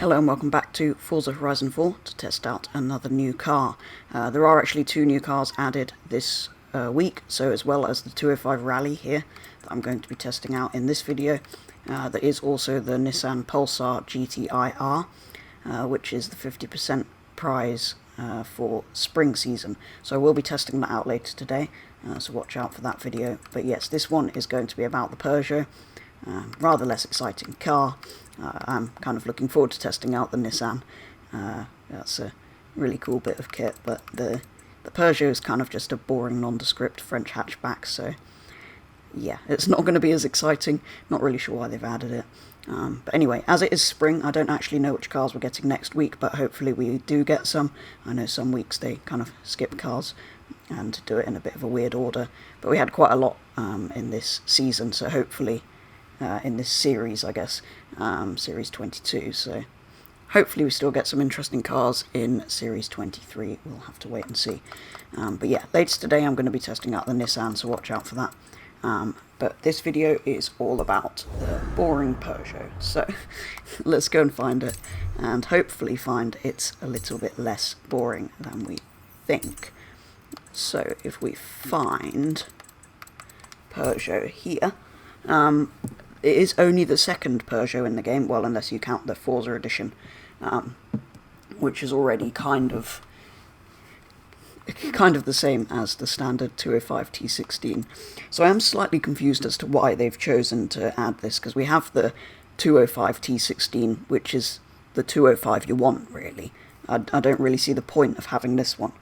Hello and welcome back to Forza Horizon 4 to test out another new car. There are actually two new cars added this week, so as well as the 205 Rallye here that I'm going to be testing out in this video, there is also the Nissan Pulsar GTI-R, which is the 50% prize for spring season. So I will be testing that out later today, so watch out for that video. But yes, this one is going to be about the Peugeot. Rather less exciting car. I'm kind of looking forward to testing out the Nissan. That's a really cool bit of kit, but the Peugeot is kind of just a boring nondescript French hatchback, so yeah, it's not going to be as exciting. Not really sure why they've added it. But anyway, as it is spring, I don't actually know which cars we're getting next week, but hopefully we do get some. I know some weeks they kind of skip cars and do it in a bit of a weird order, but we had quite a lot in this season, so hopefully in this series, I guess, Series 22, so hopefully we still get some interesting cars in Series 23. We'll have to wait and see. But yeah, later today I'm going to be testing out the Nissan, so watch out for that. But this video is all about the boring Peugeot, so let's go and find it, and hopefully find it's a little bit less boring than we think. So if we find Peugeot here, it is only the second Peugeot in the game, well, unless you count the Forza edition, which is already kind of the same as the standard 205 T16. So I am slightly confused as to why they've chosen to add this, because we have the 205 T16, which is the 205 you want, really. I don't really see the point of having this one,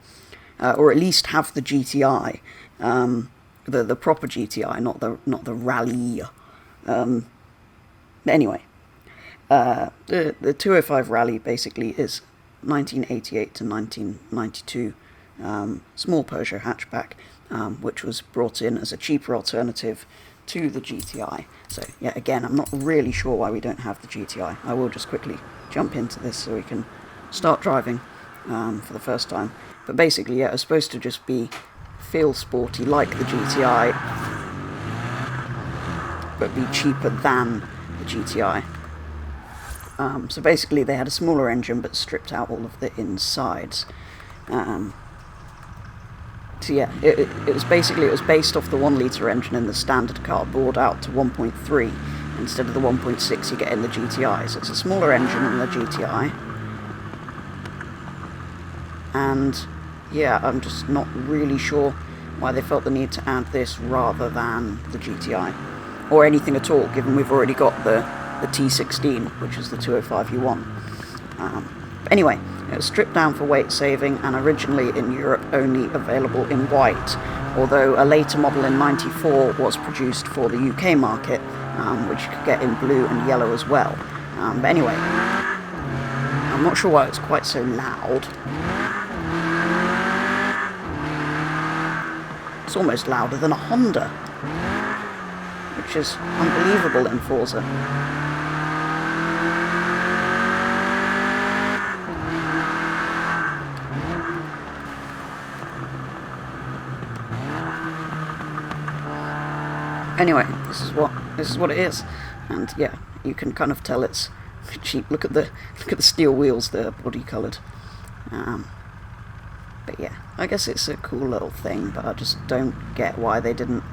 or at least have the GTI, the proper GTI, not the Rallye. Anyway, the 205 Rallye basically is 1988 to 1992 small Peugeot hatchback, which was brought in as a cheaper alternative to the GTI. So yeah, again, I'm not really sure why we don't have the GTI. I will just quickly jump into this so we can start driving for the first time. But basically, yeah, it's supposed to just feel sporty like the GTI, but be cheaper than the GTI. So basically they had a smaller engine but stripped out all of the insides. So yeah, it was based off the 1 litre engine in the standard car, brought out to 1.3 instead of the 1.6 you get in the GTI. So it's a smaller engine than the GTI. And yeah, I'm just not really sure why they felt the need to add this rather than the GTI. Or anything at all, given we've already got the T16, which is the 205 you want. But anyway, it was stripped down for weight saving, and originally in Europe only available in white, although a later model in '94 was produced for the UK market, which you could get in blue and yellow as well. But anyway, I'm not sure why it's quite so loud. It's almost louder than a Honda, which is unbelievable in Forza. Anyway, this is what it is, and yeah, you can kind of tell it's cheap. Look at the steel wheels; they're body coloured. But yeah, I guess it's a cool little thing, but I just don't get why they didn't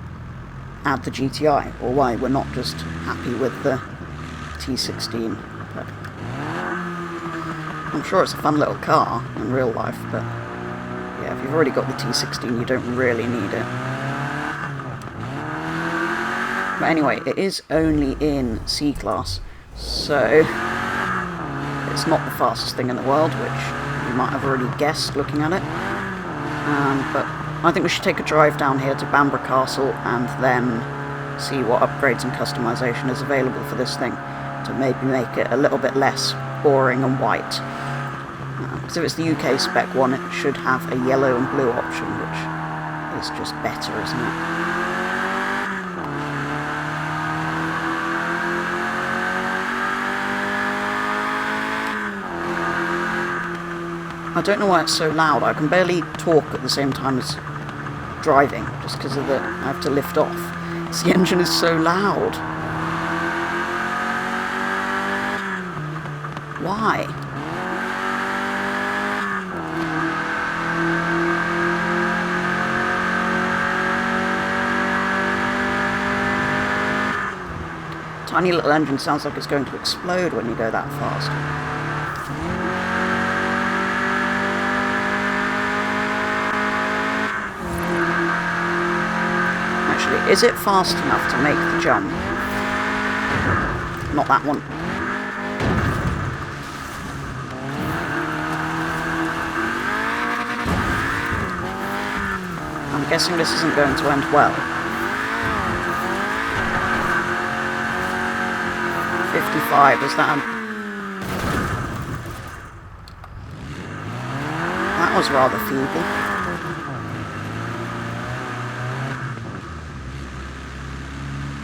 add the GTI, or why we're not just happy with the T16. But I'm sure it's a fun little car in real life, but yeah, if you've already got the T16, you don't really need it. But anyway, it is only in C-Class, so it's not the fastest thing in the world, which you might have already guessed looking at it. But I think we should take a drive down here to Bamburgh Castle and then see what upgrades and customization is available for this thing to maybe make it a little bit less boring and white. Because if it's the UK spec one, it should have a yellow and blue option, which is just better, isn't it? I don't know why it's so loud. I can barely talk at the same time as driving, just because of I have to lift off. The engine is so loud. Why? Tiny little engine sounds like it's going to explode when you go that fast. Actually, is it fast enough to make the jump? Not that one. I'm guessing this isn't going to end well. 55, is that... That was rather feeble.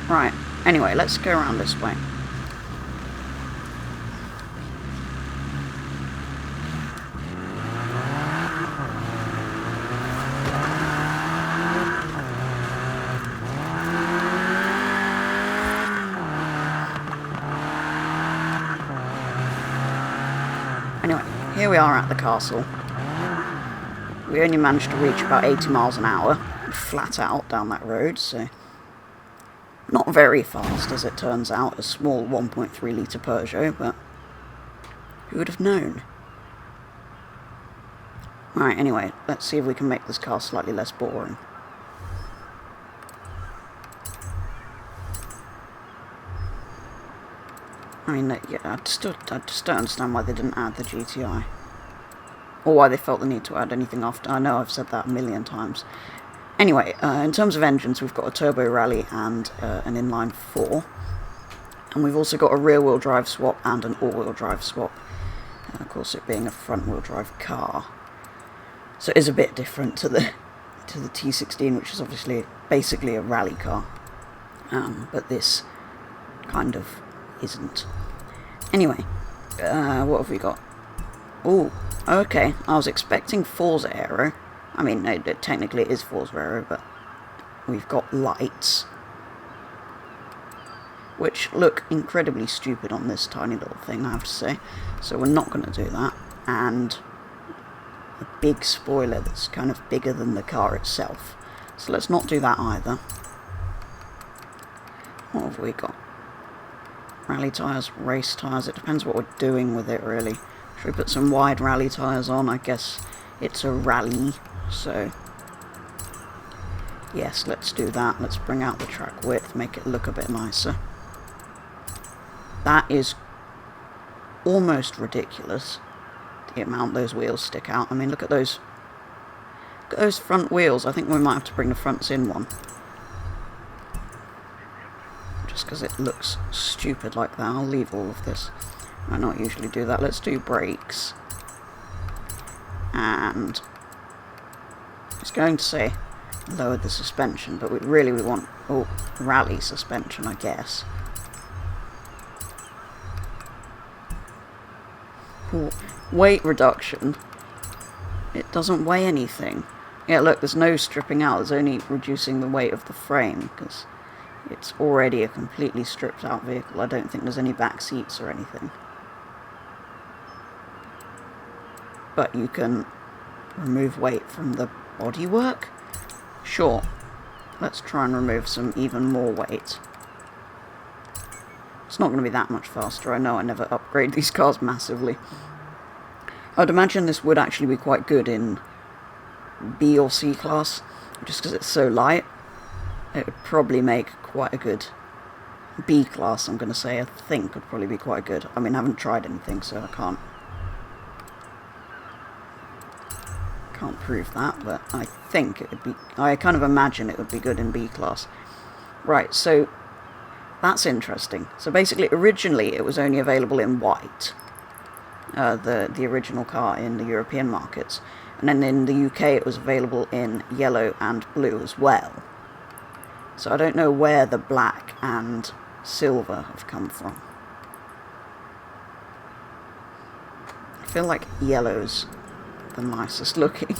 Right, anyway, let's go around this way. Anyway, here we are at the castle. We only managed to reach about 80 miles an hour, flat out down that road, so not very fast as it turns out, a small 1.3 litre Peugeot, but who would have known? Right, anyway, let's see if we can make this car slightly less boring. I mean, yeah, I just don't understand why they didn't add the GTI. Or why they felt the need to add anything after. I know I've said that a million times. Anyway, in terms of engines, we've got a turbo Rallye and an inline 4. And we've also got a rear-wheel drive swap and an all-wheel drive swap. Of course, it being a front-wheel drive car. So it is a bit different to the T16, which is obviously basically a rally car. But this kind of isn't. Anyway, what have we got? Oh, okay. I was expecting Forza Aero. I mean, no, technically it is Forza Aero, but we've got lights, which look incredibly stupid on this tiny little thing, I have to say. So we're not going to do that. And a big spoiler that's kind of bigger than the car itself. So let's not do that either. What have we got? Rally tyres, race tyres. It depends what we're doing with it, really. Should we put some wide rally tyres on? I guess it's a rally, so yes, let's do that. Let's bring out the track width, make it look a bit nicer. That is almost ridiculous, the amount those wheels stick out. I mean, look at those front wheels. I think we might have to bring the fronts in one. Just because it looks stupid like that. I'll leave all of this. I not usually do that. Let's do brakes. And it's going to say lower the suspension, but we want rally suspension, I guess. Weight reduction. It doesn't weigh anything. Yeah, look, there's no stripping out. There's only reducing the weight of the frame, because it's already a completely stripped out vehicle. I don't think there's any back seats or anything. But you can remove weight from the bodywork? Sure. Let's try and remove some even more weight. It's not going to be that much faster. I know I never upgrade these cars massively. I'd imagine this would actually be quite good in B or C class, just because it's so light. It would probably make quite a good B class, I'm going to say. I think would probably be quite good. I mean, I haven't tried anything, so I can't prove that, but I think it would be... I kind of imagine it would be good in B class. Right, so that's interesting. So basically, originally it was only available in white, the original car in the European markets, and then in the UK it was available in yellow and blue as well. So I don't know where the black and silver have come from. I feel like yellow's the nicest looking.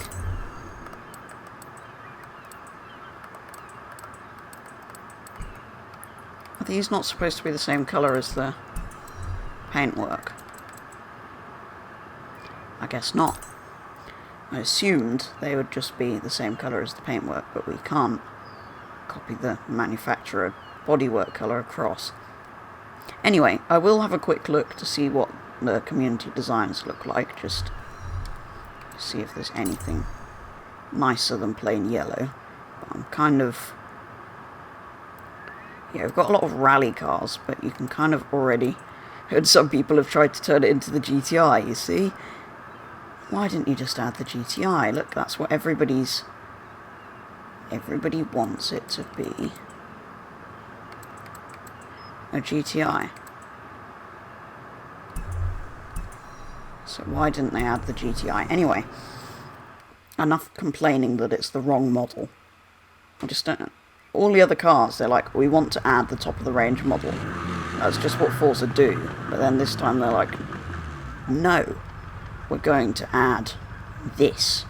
Are these not supposed to be the same colour as the paintwork? I guess not. I assumed they would just be the same colour as the paintwork, but we can't copy the manufacturer bodywork colour across. Anyway, I will have a quick look to see what the community designs look like, just to see if there's anything nicer than plain yellow. But I'm kind of... yeah, we've got a lot of rally cars, but you can kind of already... heard some people have tried to turn it into the GTI, you see? Why didn't you just add the GTI? Look, that's what everybody wants it to be. A GTI. So why didn't they add the GTI? Anyway, enough complaining that it's the wrong model. I just don't... all the other cars, they're like, we want to add the top of the range model. That's just what Forza do. But then this time they're like, no, we're going to add this.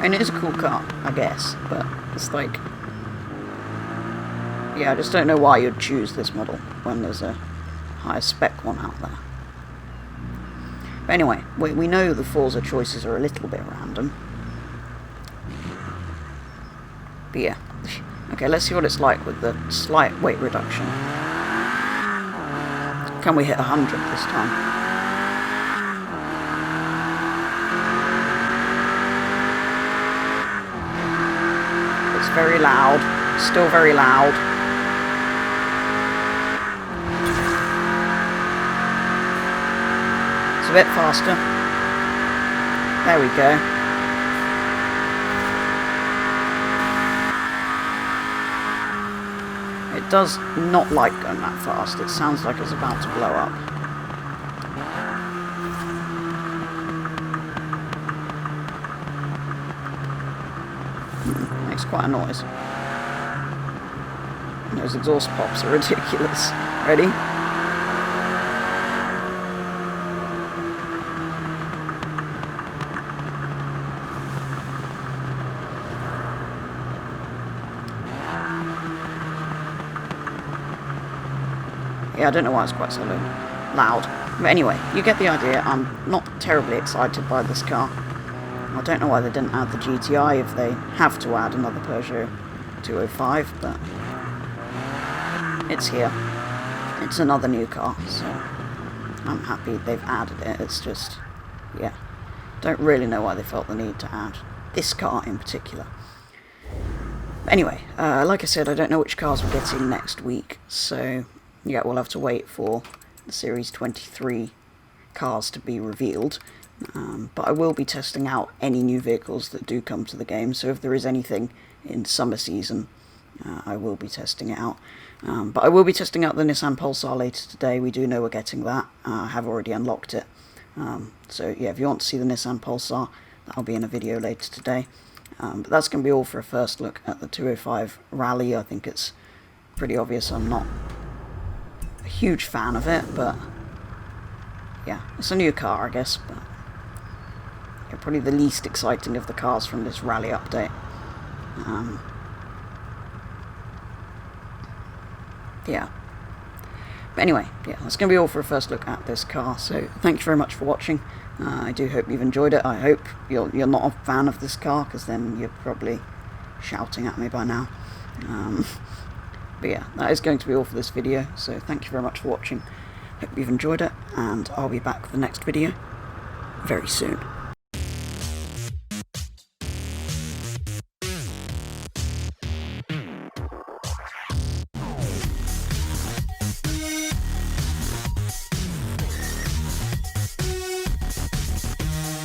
And it is a cool car, I guess, but it's like... yeah, I just don't know why you'd choose this model when there's a higher spec one out there. But anyway, we know the Forza choices are a little bit random. But yeah. Okay, let's see what it's like with the slight weight reduction. Can we hit 100 this time? It's very loud. Still very loud. It's a bit faster. There we go. It does not like going that fast. It sounds like it's about to blow up. Makes quite a noise. Those exhaust pops are ridiculous. Ready? Yeah, I don't know why it's quite so loud. But anyway, you get the idea. I'm not terribly excited by this car. I don't know why they didn't add the GTI if they have to add another Peugeot 205, but it's here. It's another new car, so I'm happy they've added it. It's just, yeah, don't really know why they felt the need to add this car in particular. But anyway, like I said, I don't know which cars we're getting next week, so... yeah, we'll have to wait for the Series 23 cars to be revealed. But I will be testing out any new vehicles that do come to the game, so if there is anything in summer season, I will be testing it out. But I will be testing out the Nissan Pulsar later today. We do know we're getting that. I have already unlocked it. So yeah, if you want to see the Nissan Pulsar, that'll be in a video later today. But that's going to be all for a first look at the 205 Rallye. I think it's pretty obvious I'm not a huge fan of it, but yeah, it's a new car, I guess, but yeah, probably the least exciting of the cars from this Rallye update. Yeah. But anyway, yeah, that's going to be all for a first look at this car, so thank you very much for watching. I do hope you've enjoyed it. I hope you're not a fan of this car, because then you're probably shouting at me by now. But yeah, that is going to be all for this video, so thank you very much for watching. Hope you've enjoyed it, and I'll be back with the next video very soon.